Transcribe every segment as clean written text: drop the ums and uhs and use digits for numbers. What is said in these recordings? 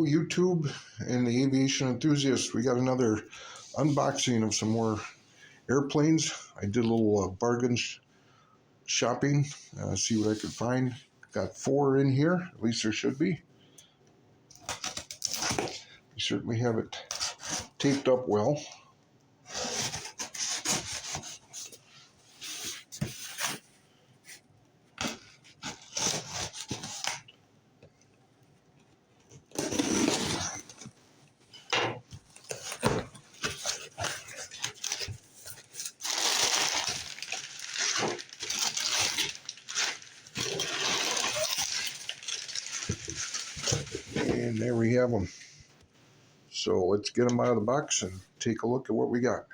YouTube and the aviation enthusiasts. We got another unboxing of some more airplanes. I did a little bargain shopping, see what I could find. Got 4 in here, at least there should be. We certainly have it taped up well. And there we have them. So let's get them out of the box and take a look at what we got.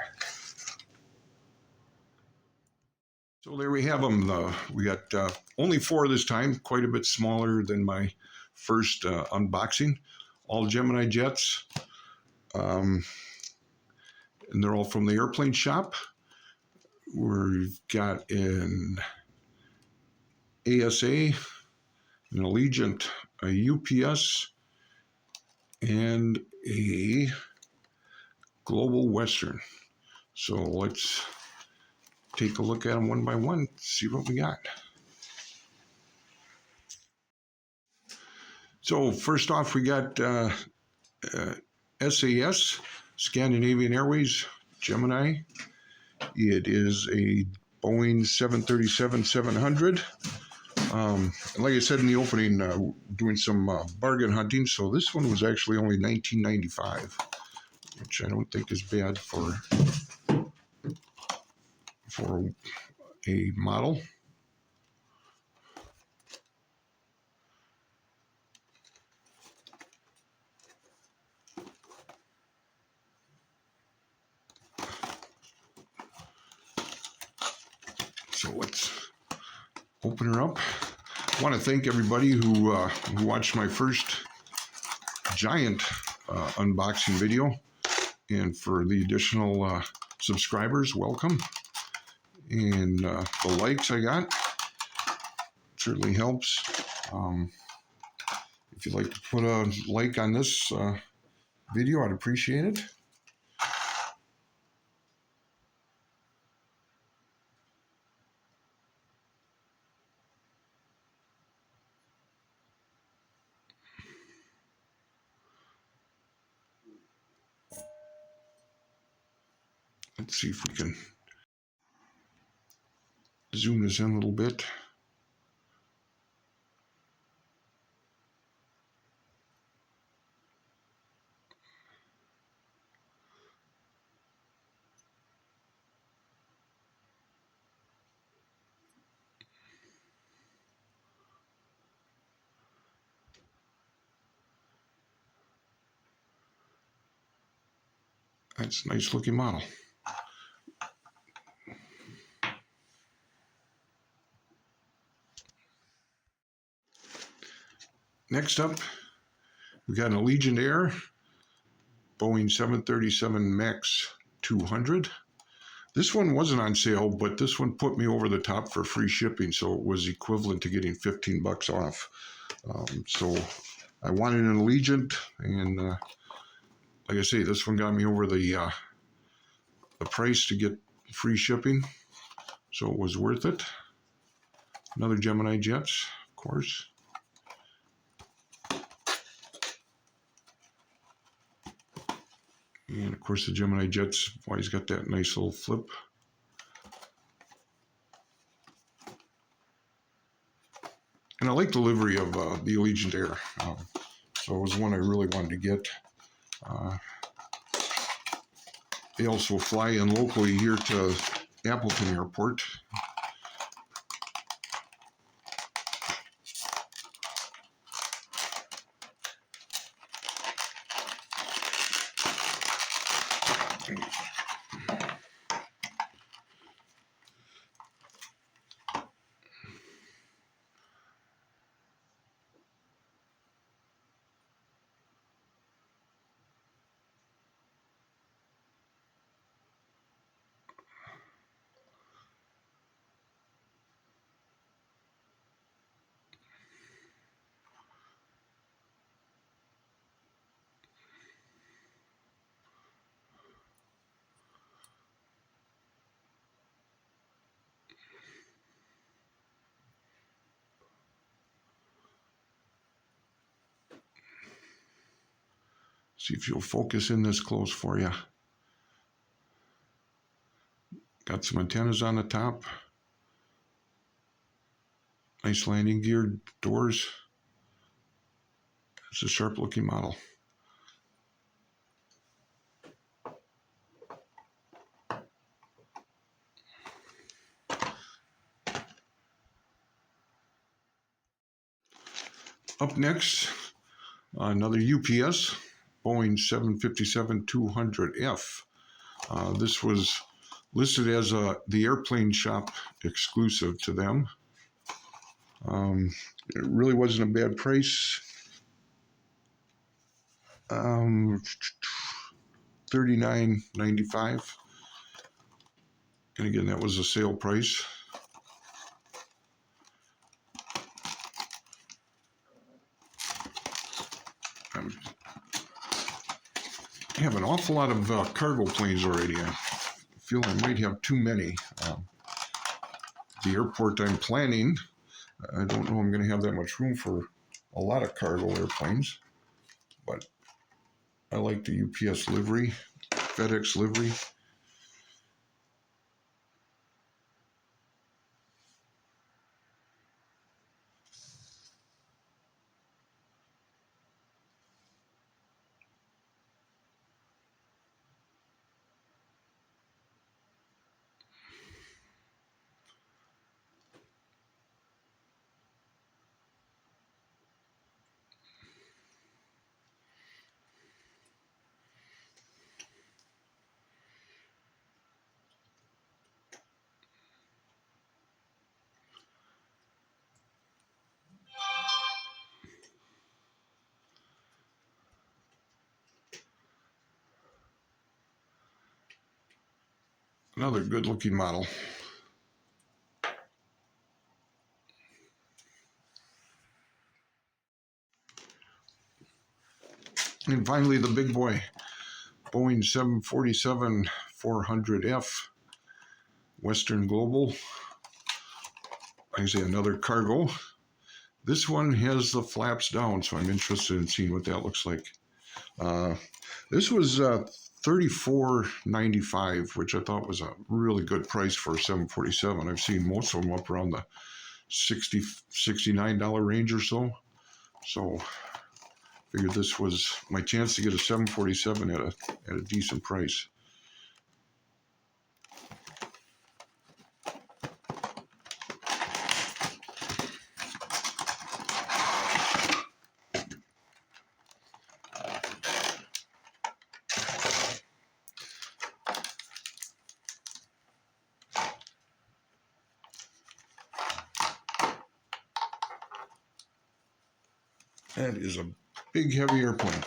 So there we have them. We got only 4 this time, quite a bit smaller than my first unboxing. All Gemini jets, and they're all from the airplane shop. We've got an ASA, an Allegiant, a UPS, and a Global Western. So let's take a look at them one by one, see what we got. So first off, we got SAS, Scandinavian Airways, Gemini. It is a Boeing 737-700. And like I said in the opening, doing some bargain hunting. So this one was actually only $19.95, which I don't think is bad for a model. So let's open her up. I want to thank everybody who watched my first giant unboxing video, and for the additional subscribers, welcome. And the likes I got certainly helps. If you'd like to put a like on this video, I'd appreciate it. Let's see if we can zoom this in a little bit. That's a nice looking model. Next up, we got an Allegiant Air, Boeing 737 MAX 200. This one wasn't on sale, but this one put me over the top for free shipping, so it was equivalent to getting 15 bucks off. So I wanted an Allegiant, and like I say, this one got me over the price to get free shipping, so it was worth it. Another Gemini Jets, of course. And of course the Gemini Jets always got that nice little flip. And I like the livery of the Allegiant Air. So it was one I really wanted to get. They also fly in locally here to Appleton Airport. See if you'll focus in this close for you. Got some antennas on the top. Nice landing gear doors. It's a sharp looking model. Up next, another UPS, Boeing 757-200F. This was listed as the airplane shop exclusive to them. It really wasn't a bad price. $39.95. And again, that was a sale price. I have an awful lot of cargo planes already. I feel I might have too many. The airport I'm planning, I don't know I'm going to have that much room for a lot of cargo airplanes, but I like the UPS livery, FedEx livery. Another good looking model. And finally, the big boy, Boeing 747-400F, Western Global. I say another cargo. This one has the flaps down, so I'm interested in seeing what that looks like. This was $34.95, which I thought was a really good price for a 747. I've seen most of them up around the $60, $69 range or so. So figured this was my chance to get a 747 at a decent price. That is a big, heavy airplane.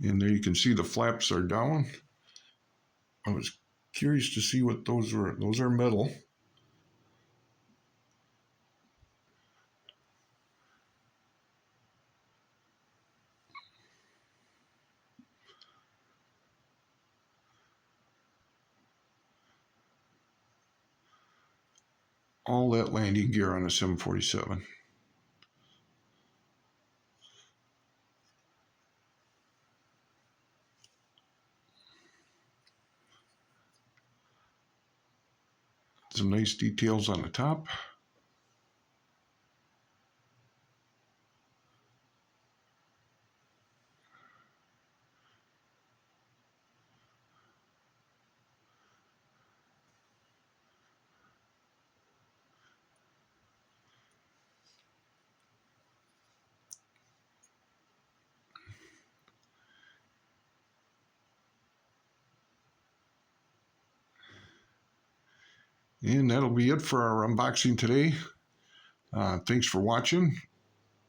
And there you can see the flaps are down. I was curious to see what those were. Those are metal. All that landing gear on a 747. Some nice details on the top. And that'll be it for our unboxing today. Thanks for watching.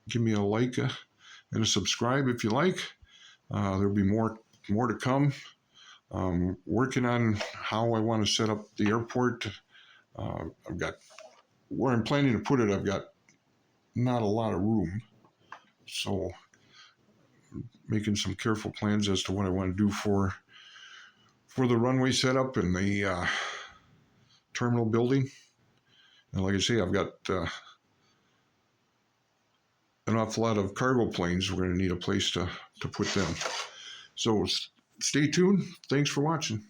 Give me a like and a subscribe if you like. There'll be more to come. Working on how I want to set up the airport. I've got where I'm planning to put it. I've got not a lot of room, so making some careful plans as to what I want to do for the runway setup and the terminal building. And like I say, I've got an awful lot of cargo planes. We're going to need a place to put them. So stay tuned. Thanks for watching.